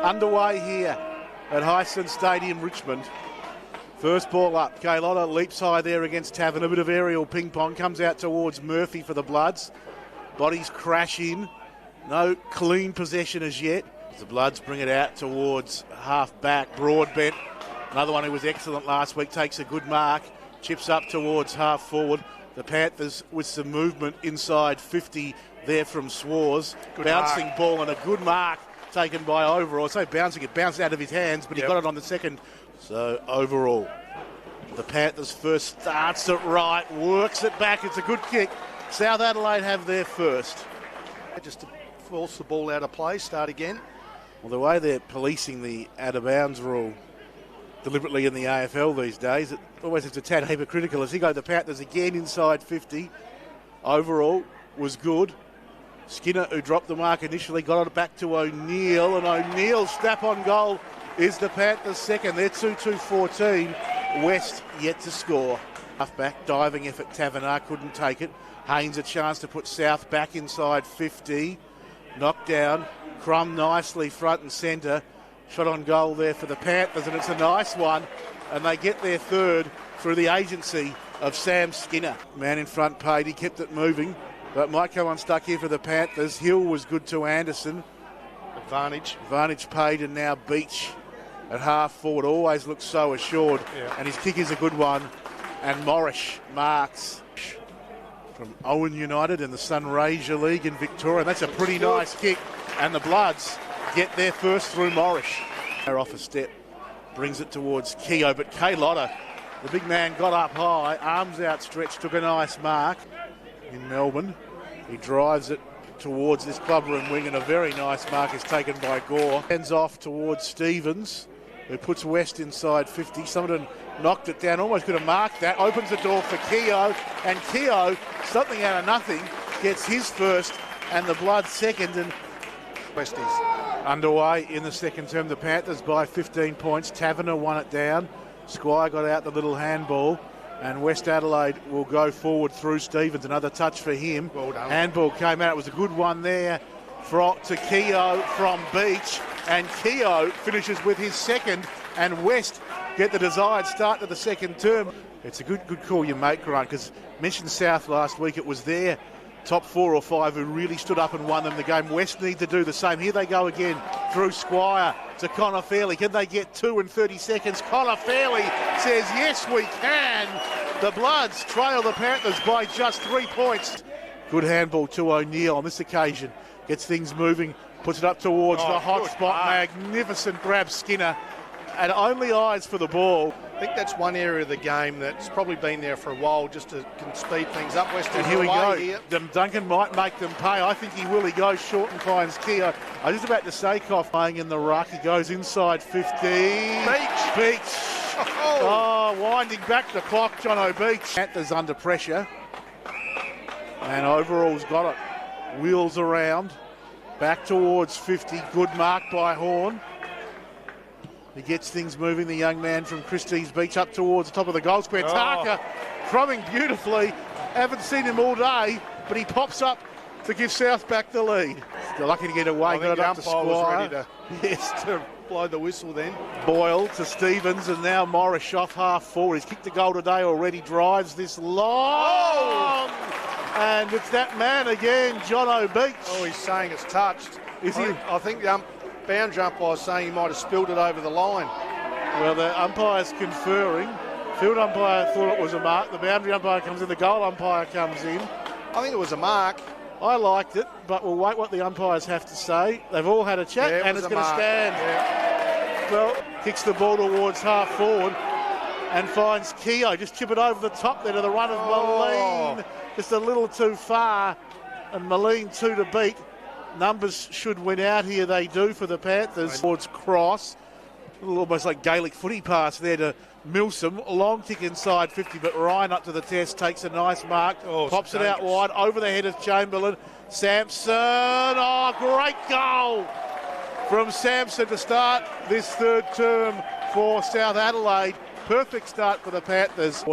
underway here at Highston Stadium, Richmond. First ball up. Carlotta leaps high there against Tavern. A bit of aerial ping pong. Comes out towards Murphy for the Bloods. Bodies crash in. No clean possession as yet. The Bloods bring it out towards half back. Broadbent, another one who was excellent last week, takes a good mark. Chips up towards half forward. The Panthers with some movement inside 50 there from Swars. Good bouncing mark. Ball and a good mark taken by Overall. So bouncing, it bounced out of his hands, but he got it on the second. So Overall, the Panthers first starts it right, works it back. It's a good kick. South Adelaide have their first. Just to force the ball out of play, start again. Well, the way they're policing the out-of-bounds rule deliberately in the AFL these days, it always it's a tad hypocritical. As he goes, the Panthers again inside 50. Overall was good. Skinner, who dropped the mark initially, got it back to O'Neill, and O'Neill's snap on goal is the Panthers' second. They're 2-2-14. West yet to score. Half-back diving effort, Tavernar couldn't take it. Haynes a chance to put South back inside 50. Knocked down. Crum nicely front and centre. Shot on goal there for the Panthers, and it's a nice one. And they get their third through the agency of Sam Skinner. Man in front paid, he kept it moving, but might come unstuck here for the Panthers. Hill was good to Anderson. Advantage paid, and now Beach at half forward. Always looks so assured, and his kick is a good one. And Morris marks from Owen United in the Sunraysia League in Victoria. That's a pretty nice kick. And the Bloods get their first through Morris. They're off a step, brings it towards Keogh, but Carlotta, the big man, got up high, arms outstretched, took a nice mark in Melbourne. He drives it towards this clubroom wing, and a very nice mark is taken by Gore. Hands off towards Stevens, who puts West inside 50. Someone knocked it down, almost could have marked that. Opens the door for Keogh, and Keogh, something out of nothing, gets his first and the Bloods second. And Westies underway in the second term. The Panthers by 15 points. Taverner won it down. Squire got out the little handball, and West Adelaide will go forward through Stevens. Another touch for him. Well done. Handball came out. It was a good one there to Keogh from Beach, and Keogh finishes with his second, and West get the desired start to the second term. It's a good call you make, Grant, because mentioned South last week. It was their top 4 or 5 who really stood up and won them the game. West need to do the same. Here they go again through Squire to Connor Fairley. Can they get 2 in 30 seconds? Connor Fairley says, yes, we can. The Bloods trail the Panthers by just 3 points. Good handball to O'Neill on this occasion. Gets things moving, puts it up towards the hot spot. Magnificent grab, Skinner. And only eyes for the ball. I think that's one area of the game that's probably been there for a while, just to can speed things up. West and here we go. Here. Duncan might make them pay. I think he will. He goes short and finds Keogh. I was just about to say, Koff playing in the ruck. He goes inside 50. Beach. Winding back the clock, John O'Beach. Panthers under pressure. And Overall's got it. Wheels around. Back towards 50. Good mark by Horn. He gets things moving, the young man from Christie's Beach, up towards the top of the goal square. Tarka throbbing beautifully. Haven't seen him all day, but he pops up to give South back the lead. Still lucky to get away. Got it up to Squire. Was ready to blow the whistle then. Boyle to Stevens, and now Morris off half forward. He's kicked a goal today already, drives this long. And it's that man again, John O'Beach. Oh, he's saying it's touched. Is he? I think the boundary umpire is saying he might have spilled it over the line. Well, the umpire's conferring. Field umpire thought it was a mark. The boundary umpire comes in. The goal umpire comes in. I think it was a mark. I liked it, but we'll wait what the umpires have to say. They've all had a chat, and it's going to stand. Yeah. Well, kicks the ball towards half forward and finds Keogh. Just chip it over the top there to the run of Moline. Just a little too far, and Moline 2 to beat. Numbers should win out here. They do for the Panthers. Towards Cross. A little almost like Gaelic footy pass there to Milsom. A long kick inside 50, but Ryan up to the test, takes a nice mark, pops it out wide, over the head of Chamberlain. Sampson, great goal from Sampson to start this third term for South Adelaide. Perfect start for the Panthers.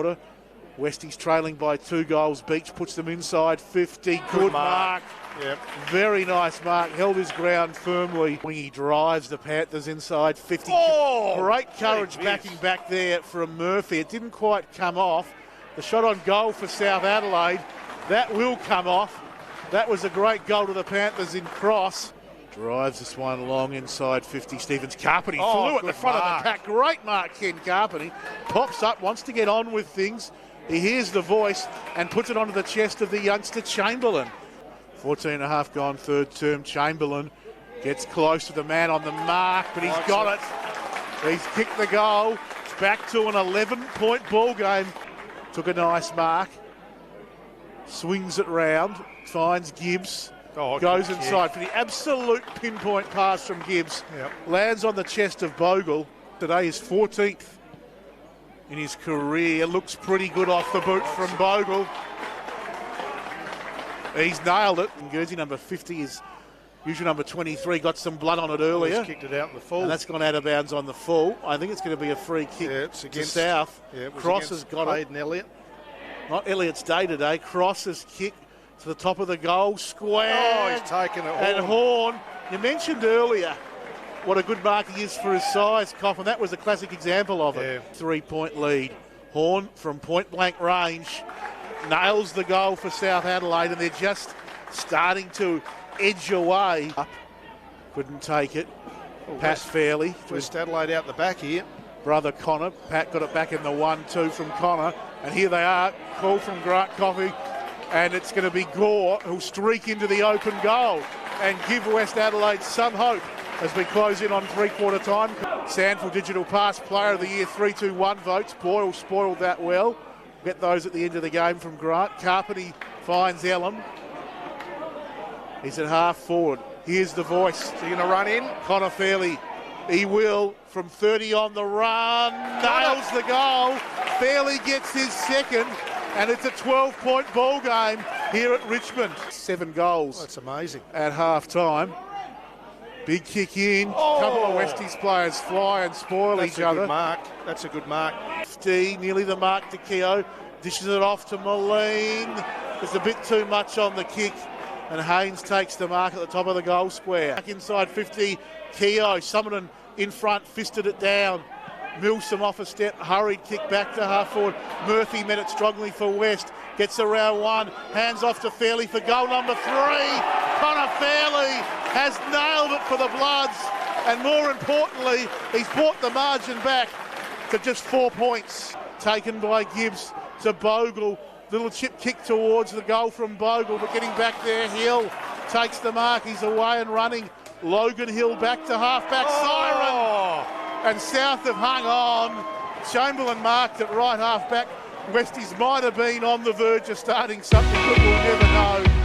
Westies trailing by 2 goals. Beach puts them inside 50. Good mark. Yep. Very nice mark. Held his ground firmly. When he drives the Panthers inside 50. Oh, great courage backing back there from Murphy. It didn't quite come off. The shot on goal for South Adelaide. That will come off. That was a great goal to the Panthers in cross. Drives this one long inside 50. Stevens Carpenter flew at the front of the pack. Great mark, Ken Carpenter. Pops up, wants to get on with things. He hears the voice and puts it onto the chest of the youngster Chamberlain. 14 and a half gone third term. Chamberlain gets close to the man on the mark, but he's got it. He's kicked the goal. It's back to an 11-point ball game. Took a nice mark. Swings it round. Finds Gibbs. Goes inside for the absolute pinpoint pass from Gibbs. Yep. Lands on the chest of Bogle. Today is 14th in his career. Looks pretty good off the boot from Bogle. He's nailed it. And Guernsey number 50 is usual number 23. Got some blood on it earlier. He's kicked it out in the full. And that's gone out of bounds on the full. I think it's going to be a free kick to South. Yeah, Cross has got it. Aiden Elliott. Not Elliott's day today. Cross has kicked to the top of the goal. Square. Oh, he's taken it. And Horn. You mentioned earlier what a good mark he is for his size, Coffin. That was a classic example of it. 3-point lead. Horn from point blank range nails the goal for South Adelaide, and they're just starting to edge away. Couldn't take it. Pat Fairley. West Adelaide out the back here. Brother Connor. Pat got it back in the 1-2 from Connor. And here they are. Call from Grant Coffey. And it's going to be Gore who'll streak into the open goal and give West Adelaide some hope as we close in on three-quarter time. SANFL Digital Pass Player of the Year 3-2-1 votes. Boyle spoiled that well. Get those at the end of the game from Grant. Carpenter finds Ellum. He's at half forward. Here's the voice. Is he going to run in? Connor Fairley. He will from 30 on the run. Nails the goal. Fairley gets his second. And it's a 12-point ball game here at Richmond. 7 goals. That's amazing. At half-time. Big kick in. Couple of Westies players fly and spoil each other. That's a good mark. 50, nearly the mark to Keogh. Dishes it off to Moline. There's a bit too much on the kick. And Haynes takes the mark at the top of the goal square. Back inside 50, Keogh. Summoning in front, fisted it down. Milsom off a step, hurried kick back to half forward. Murphy met it strongly for West. Gets around 1, hands off to Fairley for goal number 3. Connor Fairley has nailed it for the Bloods. And more importantly, he's brought the margin back to just 4 points. Taken by Gibbs to Bogle. Little chip kick towards the goal from Bogle, but getting back there, Hill takes the mark. He's away and running. Logan Hill back to half-back. Siren! And South have hung on. Chamberlain marked at right half-back. Westies might have been on the verge of starting something, but we'll never know.